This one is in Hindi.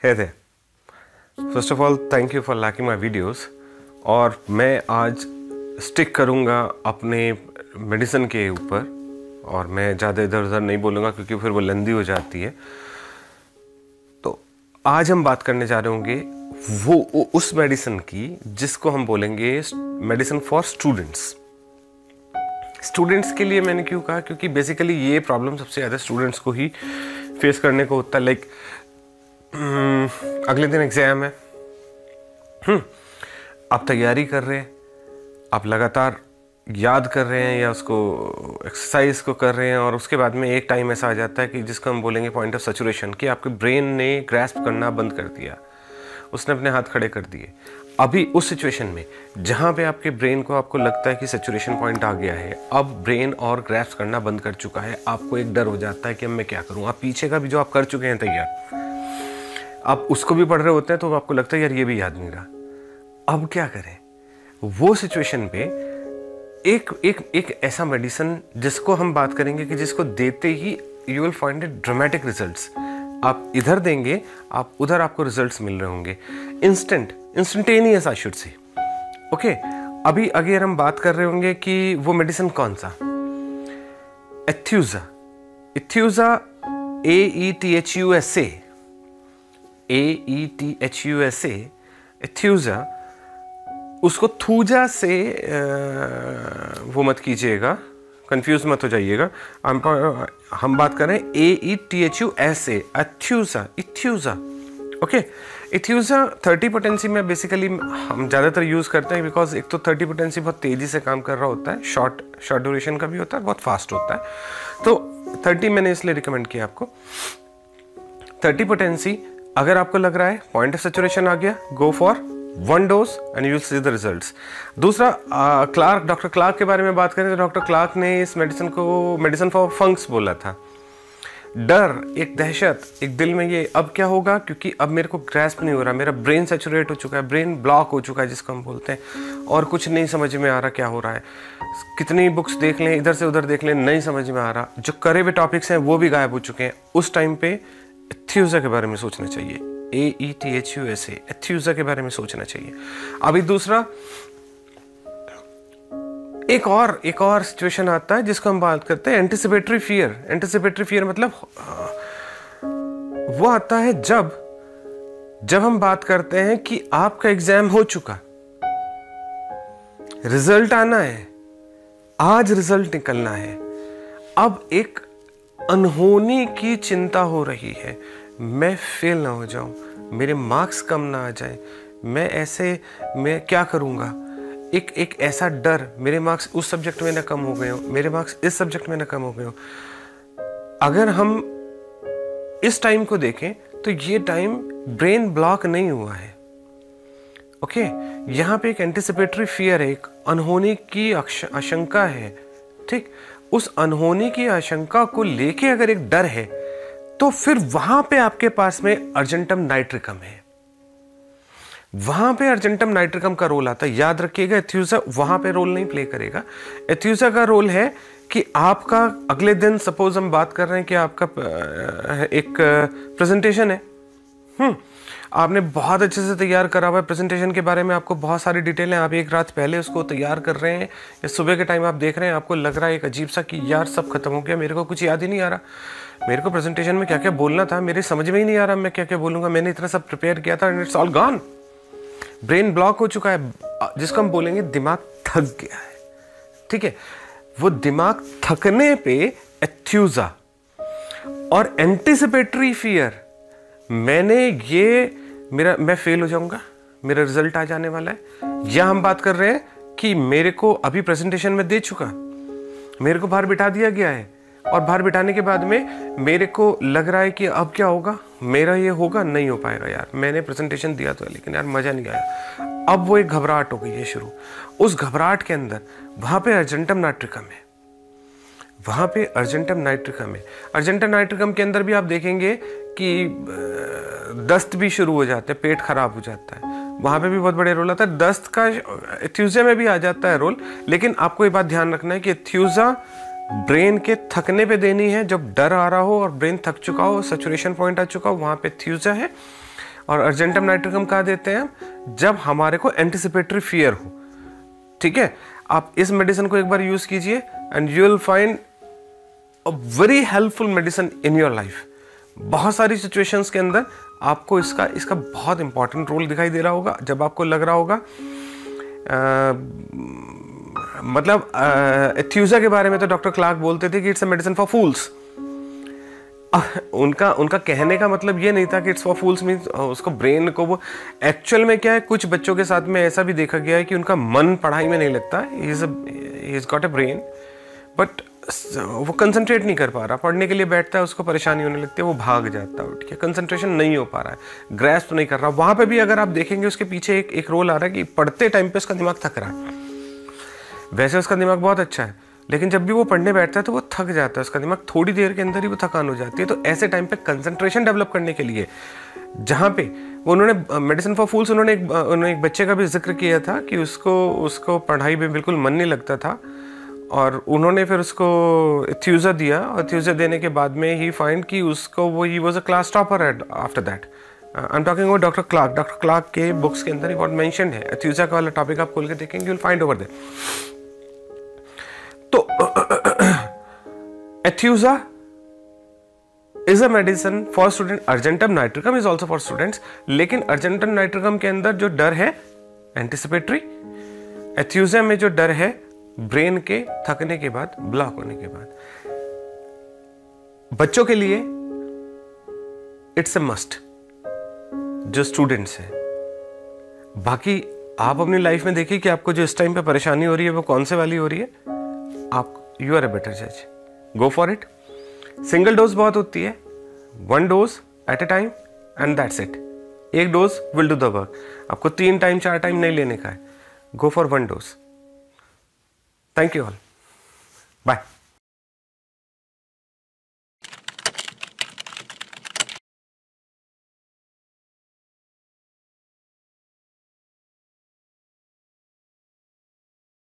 Hey there. First of all, thank you for liking my videos. और मैं आज स्टिक करूँगा अपने मेडिसिन के ऊपर और मैं ज़्यादा इधर उधर नहीं बोलूँगा क्योंकि फिर वो लंदी हो जाती है। तो आज हम बात करने जा रहे होंगे वो उस मेडिसिन की जिसको हम बोलेंगे मेडिसिन फॉर स्टूडेंट्स। स्टूडेंट्स के लिए मैंने क्यों कहा, क्योंकि बेसिकली ये प्रॉब्लम सबसे ज़्यादा स्टूडेंट्स को ही फेस करने को होता है। लाइक अगले दिन एग्ज़ाम है, आप तैयारी कर रहे हैं, आप लगातार याद कर रहे हैं या उसको एक्सरसाइज को कर रहे हैं और उसके बाद में एक टाइम ऐसा आ जाता है कि जिसको हम बोलेंगे पॉइंट ऑफ सैचुरेशन, कि आपके ब्रेन ने ग्रैस्प करना बंद कर दिया, उसने अपने हाथ खड़े कर दिए। अभी उस सिचुएशन में जहाँ पे आपके ब्रेन को आपको लगता है कि सैचुरेशन पॉइंट आ गया है, अब ब्रेन और ग्रैस्प करना बंद कर चुका है, आपको एक डर हो जाता है कि अब मैं क्या करूँ। आप पीछे का भी जो आप कर चुके हैं तैयार, आप उसको भी पढ़ रहे होते हैं तो आपको लगता है यार ये भी याद नहीं रहा, अब क्या करें। वो सिचुएशन पे एक ऐसा मेडिसिन जिसको हम बात करेंगे कि जिसको देते ही you will find it dramatic results. आप इधर देंगे, आप उधर आपको रिजल्ट्स मिल रहे होंगे, instantaneous I should say. Okay, अभी अगर हम बात कर रहे होंगे कि वो मेडिसिन कौन सा, एथ्यूजा AETHUSA, एथ्यूजा, उसको थूजा से वो मत कीजिएगा, कंफ्यूज मत हो जाइएगा। हम बात कर रहे हैं AETHUSA, एथ्यूजा। ओके, एथ्यूजा 30 पोटेंसी में बेसिकली हम ज़्यादातर यूज़ करते हैं, बिकॉज एक तो 30 पोटेंसी बहुत तेज़ी से काम कर रहा होता है, शॉर्ट ड्यूरेशन का भी होता है, बहुत फास्ट होता है, तो 30 मैंने इसलिए रिकमेंड किया आपको। 30 पोटेंसी अगर आपको लग रहा है पॉइंट ऑफ सैचुरेशन आ गया, गो for 1 dose and you will see the results. दूसरा, डॉक्टर क्लार्क के बारे में बात करें तो डॉक्टर क्लार्क ने इस मेडिसिन को मेडिसिन फॉर फंक्स बोला था। डर, एक दहशत, एक दिल में ये अब क्या होगा, क्योंकि अब मेरे को ग्रैस्प नहीं हो रहा, मेरा ब्रेन सैचुरेट हो चुका है, ब्रेन ब्लॉक हो चुका है जिसको हम बोलते हैं, और कुछ नहीं समझ में आ रहा क्या हो रहा है। कितनी बुक्स देख लें, इधर से उधर देख लें, नहीं समझ में आ रहा, जो करे हुए टॉपिक्स हैं वो भी गायब हो चुके हैं। उस टाइम पे एथ्यूजा के बारे में सोचना चाहिए, AETHUSA, एथ्यूजा के बारे में सोचना चाहिए। अभी दूसरा एक और सिचुएशन आता है जिसको हम बात करते हैं एंटिसिपेटरी फियर। एंटिसिपेटरी फियर मतलब वो आता है जब हम बात करते हैं कि आपका एग्जाम हो चुका, रिजल्ट आना है, आज रिजल्ट निकलना है, अब एक अनहोनी की चिंता हो रही है, मैं फेल ना हो जाऊं, मेरे मार्क्स कम ना आ जाए, मैं क्या करूंगा। एक ऐसा डर, मेरे मार्क्स उस सब्जेक्ट में ना कम हो गए हो, मेरे मार्क्स इस सब्जेक्ट में ना कम हो गए हो। अगर हम इस टाइम को देखें तो ये टाइम ब्रेन ब्लॉक नहीं हुआ है। ओके, यहाँ पे एक एंटिसिपेटरी फियर है, एक अनहोनी की आशंका है। ठीक, उस अनहोनी की आशंका को लेके अगर एक डर है तो फिर वहां पे आपके पास में अर्जेंटम नाइट्रिकम है, वहां पे अर्जेंटम नाइट्रिकम का रोल आता है। याद रखिएगा, एथ्यूजा वहां पे रोल नहीं प्ले करेगा। एथ्यूजा का रोल है कि आपका अगले दिन, सपोज हम बात कर रहे हैं कि आपका एक प्रेजेंटेशन है, आपने बहुत अच्छे से तैयार करा हुआ है, प्रेजेंटेशन के बारे में आपको बहुत सारी डिटेल है, आप एक रात पहले उसको तैयार कर रहे हैं या सुबह के टाइम आप देख रहे हैं, आपको लग रहा है एक अजीब सा कि यार सब खत्म हो गया, मेरे को कुछ याद ही नहीं आ रहा, मेरे को प्रेजेंटेशन में क्या क्या बोलना था मेरे समझ में ही नहीं आ रहा, मैं क्या क्या बोलूँगा, मैंने इतना सब प्रिपेयर किया था and it's all gone. Brain block हो चुका है, जिसको हम बोलेंगे दिमाग थक गया है। ठीक है, वो दिमाग थकने पे एथ्यूजा और एंटिसिपेटरी फियर, मैं फेल हो जाऊंगा, मेरा रिजल्ट आ जाने वाला है, या हम बात कर रहे हैं कि मेरे को अभी प्रेजेंटेशन में दे चुका, मेरे को बाहर बिठा दिया गया है और बाहर बिठाने के बाद में मेरे को लग रहा है कि अब क्या होगा, मेरा ये होगा नहीं हो पाएगा यार, मैंने प्रेजेंटेशन दिया तो लेकिन यार मजा नहीं आया। अब वो एक घबराहट हो गई है शुरू। उस घबराहट के अंदर वहां पे अर्जेंटम नाइट्रिकम है, वहां पे अर्जेंटम नाइट्रिकम है। अर्जेंटम नाइट्रिकम के अंदर भी आप देखेंगे कि दस्त भी शुरू हो जाते हैं, पेट खराब हो जाता है, वहां पे भी बहुत बड़े रोल आता है। दस्त का एथ्यूजा में भी आ जाता है रोल, लेकिन आपको ये बात ध्यान रखना है कि एथ्यूजा ब्रेन के थकने पे देनी है, जब डर आ रहा हो और ब्रेन थक चुका हो, सैचुरेशन पॉइंट आ चुका हो, वहां पे एथ्यूजा है। और अर्जेंटम नाइट्रिकम कहाँ देते हैं हम? जब हमारे को एंटिसिपेटरी फियर हो। ठीक है, आप इस मेडिसिन को एक बार यूज कीजिए and you will find a very helpful medicine in your life. बहुत सारी सिचुएशंस के अंदर आपको इसका बहुत इंपॉर्टेंट रोल दिखाई दे रहा होगा। जब आपको लग रहा होगा मतलब एथ्यूजा के बारे में तो डॉक्टर क्लार्क बोलते थे कि इट्स अ मेडिसिन फॉर फूल्स। उनका कहने का मतलब ये नहीं था कि इट्स फॉर फूल्स मीन्स उसको ब्रेन को वो एक्चुअल में क्या है, कुछ बच्चों के साथ में ऐसा भी देखा गया है कि उनका मन पढ़ाई में नहीं लगता, he is got a brain but वो कंसंट्रेट नहीं कर पा रहा, पढ़ने के लिए बैठता है उसको परेशानी होने लगती है, वो भाग जाता है उठ के, कंसंट्रेशन नहीं हो पा रहा है, ग्रैस्प नहीं कर रहा। वहां पे भी अगर आप देखेंगे उसके पीछे एक रोल आ रहा है कि पढ़ते टाइम पे उसका दिमाग थक रहा है। वैसे उसका दिमाग बहुत अच्छा है लेकिन जब भी वो पढ़ने बैठता है तो वो थक जाता है, उसका दिमाग थोड़ी देर के अंदर ही वो थकान हो जाती है। तो ऐसे टाइम पे कंसंट्रेशन डेवलप करने के लिए जहाँ पे वो उन्होंने मेडिसिन फॉर फूल्स उन्होंने एक बच्चे का भी जिक्र किया था कि उसको पढ़ाई में बिल्कुल मन नहीं लगता था और उन्होंने फिर उसको एथ्यूजा दिया और एथ्यूजा देने के बाद में ही फाइंड कि उसको वो ही was a class topper after that. I am talking about doctor Clark के बुक्स के अंदर ही बहुत मेंशन्ड है। एथ्यूजा का वाला टॉपिक आप खोल के देखेंगे, you will find over there. तो aethusa is a medicine for student, argentum nitricum is also for students, लेकिन अर्जेंटम नाइट्रिकम के अंदर जो डर है एंटिसिपेटरी, एथ्यूजा में जो डर है ब्रेन के थकने के बाद, ब्लॉक होने के बाद। बच्चों के लिए इट्स अ मस्ट जो स्टूडेंट्स हैं। बाकी आप अपनी लाइफ में देखिए कि आपको जो इस टाइम पे परेशानी हो रही है वो कौन से वाली हो रही है, आप यू आर अ बेटर जज, go for it. Single dose बहुत होती है, 1 dose at a time and that's it. 1 dose will do the work. आपको 3 टाइम 4 टाइम नहीं लेने का है, go for 1 dose. Thank you all, bye.